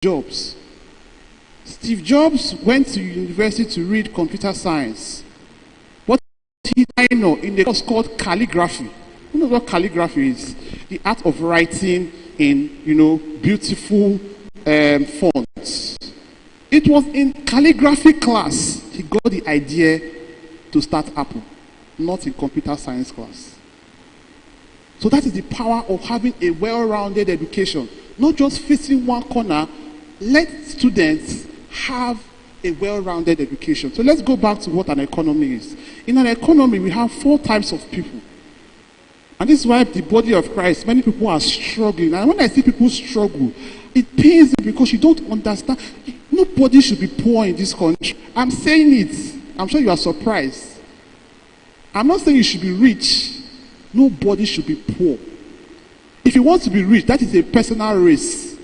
Jobs. Steve Jobs went to university to read computer science. What did I know in the course called calligraphy? You know what calligraphy is? The art of writing in, beautiful fonts. It was in calligraphy class he got the idea to start Apple, not in computer science class. So that is the power of having a well-rounded education, not just facing one corner. Let students have a well-rounded education. So let's go back to what an economy is. In an economy, we have 4 types of people. And this is why the body of Christ, many people are struggling. And when I see people struggle, it pains me because you don't understand. Nobody should be poor in this country. I'm saying it. I'm sure you are surprised. I'm not saying you should be rich. Nobody should be poor. If you want to be rich, that is a personal race.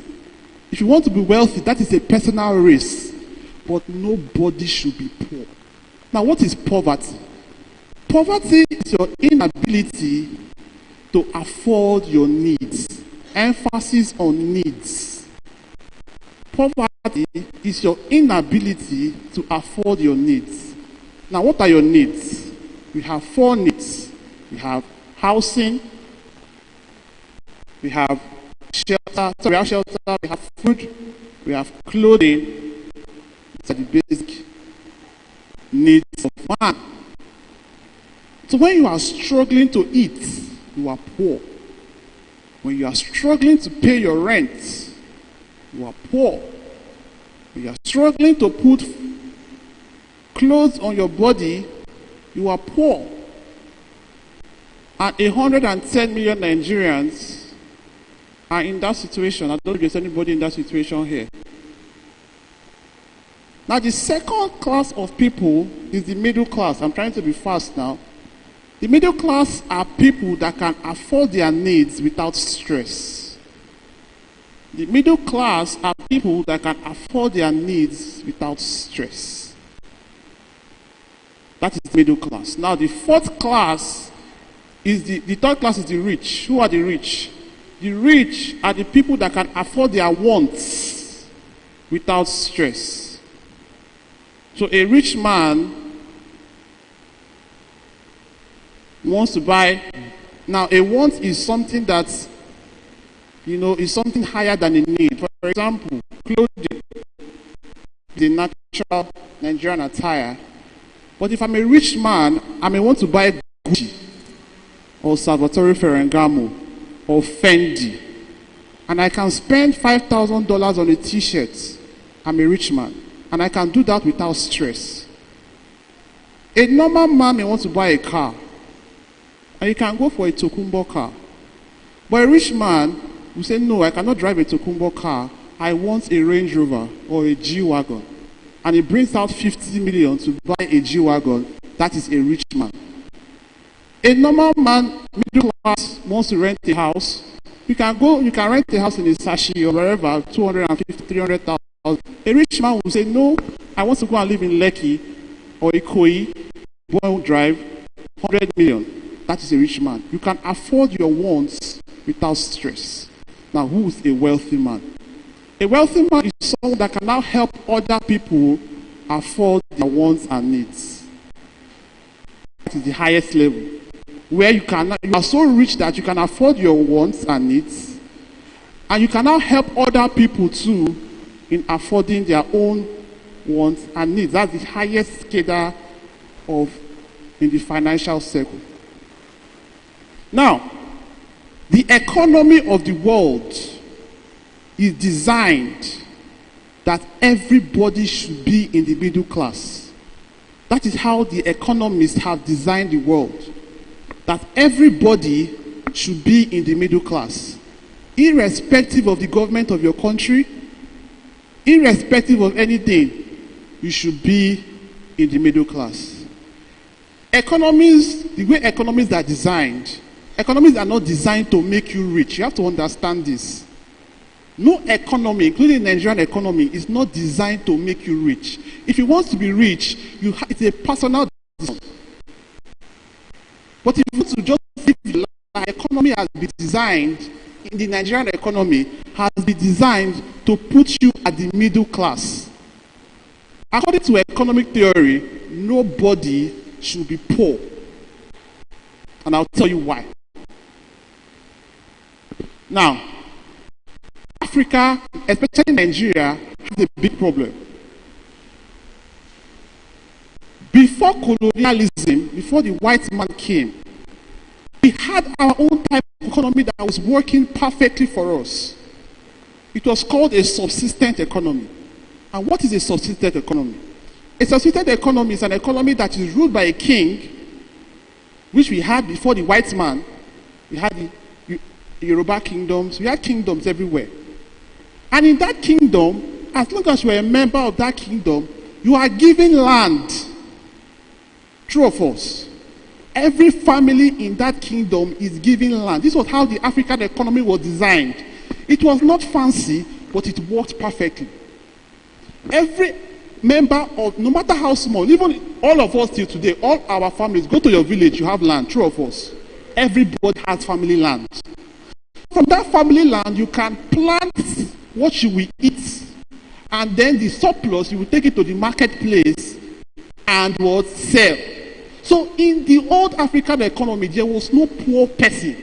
If you want to be wealthy, that is a personal race. But nobody should be poor. Now, what is poverty? Poverty is your inability to afford your needs. Emphasis on needs. Poverty is your inability to afford your needs. Now, what are your needs? We have 4 needs. We have housing, we have shelter, we have food, we have clothing. These are the basic needs of man. So when you are struggling to eat, you are poor. When you are struggling to pay your rent, you are poor. When you are struggling to put clothes on your body, you are poor. And 110 million Nigerians are in that situation. I don't know if there's anybody in that situation here. Now, the second class of people is the middle class. I'm trying to be fast now. The middle class are people that can afford their needs without stress. The middle class are people that can afford their needs without stress. That is the middle class. Now, the fourth class is the third class is the rich. Who are the rich? The rich are the people that can afford their wants without stress. So a rich man wants to buy. Now, a want is something that, is something higher than a need. For example, clothing is a natural Nigerian attire. But if I'm a rich man, I may want to buy Gucci or Salvatore Ferragamo or Fendi, and I can spend $5,000 on a t-shirt. I'm a rich man, and I can do that without stress. A normal man may want to buy a car, and you can go for a Tokumbo car. But a rich man will say, no, I cannot drive a Tokumbo car. I want a Range Rover or a G-Wagon. And he brings out 50 million to buy a G-Wagon. That is a rich man. A normal man, middle class, wants to rent a house. You can rent a house in a Sashi or wherever, 250, 300,000. A rich man will say, no, I want to go and live in Lekki or Ikoyi, Boyle Drive, 100 million. That is a rich man. You can afford your wants without stress. Now, who is a wealthy man? A wealthy man is someone that can now help other people afford their wants and needs. That is the highest level. Where you are so rich that you can afford your wants and needs, and you can now help other people too in affording their own wants and needs. That's the highest cadre in the financial circle. Now, the economy of the world is designed that everybody should be in the middle class. That is how the economists have designed the world. That everybody should be in the middle class. Irrespective of the government of your country, irrespective of anything, you should be in the middle class. Economies, the way economies are designed, economies are not designed to make you rich. You have to understand this. No economy, including the Nigerian economy, is not designed to make you rich. If you want to be rich, it's a personal decision. But if you want to just live life, the economy has been designed, in the Nigerian economy, has been designed to put you at the middle class. According to economic theory, nobody should be poor. And I'll tell you why. Now, Africa, especially Nigeria, has a big problem. Before colonialism, before the white man came, we had our own type of economy that was working perfectly for us. It was called a subsistent economy. And what is a subsistent economy? A subsistent economy is an economy that is ruled by a king, which we had before the white man. We had the Yoruba kingdoms. We had kingdoms everywhere. And in that kingdom, as long as you are a member of that kingdom, you are given land. True or false? Every family in that kingdom is given land. This was how the African economy was designed. It was not fancy, but it worked perfectly. Every member of, no matter how small, even all of us till today, all our families, go to your village, you have land. True or false? Everybody has family land. From that family land, you can plant what you will eat, and then the surplus, you will take it to the marketplace and will sell. So in the old African economy, there was no poor person.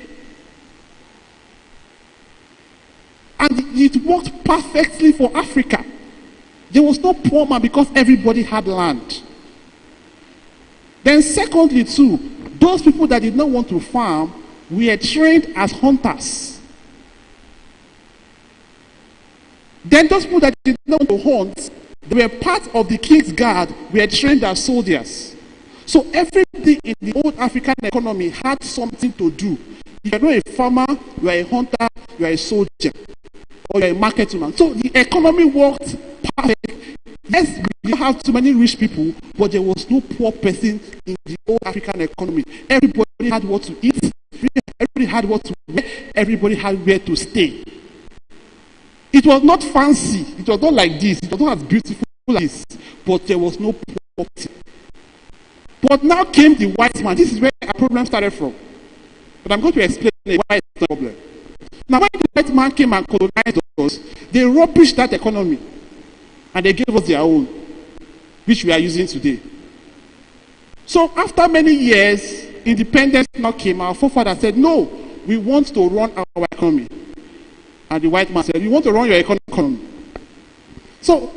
And it worked perfectly for Africa. There was no poor man because everybody had land. Then secondly too, those people that did not want to farm were trained as hunters. Then those people that did not want to hunt, they were part of the king's guard, were trained as soldiers. So everybody in the old African economy had something to do. If you're not a farmer, you are a hunter, you are a soldier, or you are a marketman. So the economy worked perfect. Yes, we didn't have too many rich people, but there was no poor person in the old African economy. Everybody had what to eat, everybody had what to wear, everybody had where to stay. It was not fancy, it was not like this, it was not as beautiful as this, but there was no poverty. But now came the white man. This is where our problem started from. But I'm going to explain why it's the problem. Now, when the white man came and colonized us, they rubbished that economy. And they gave us their own, which we are using today. So after many years, independence now came. Our forefathers said, no, we want to run our economy. And the white man said, you want to run your economy? So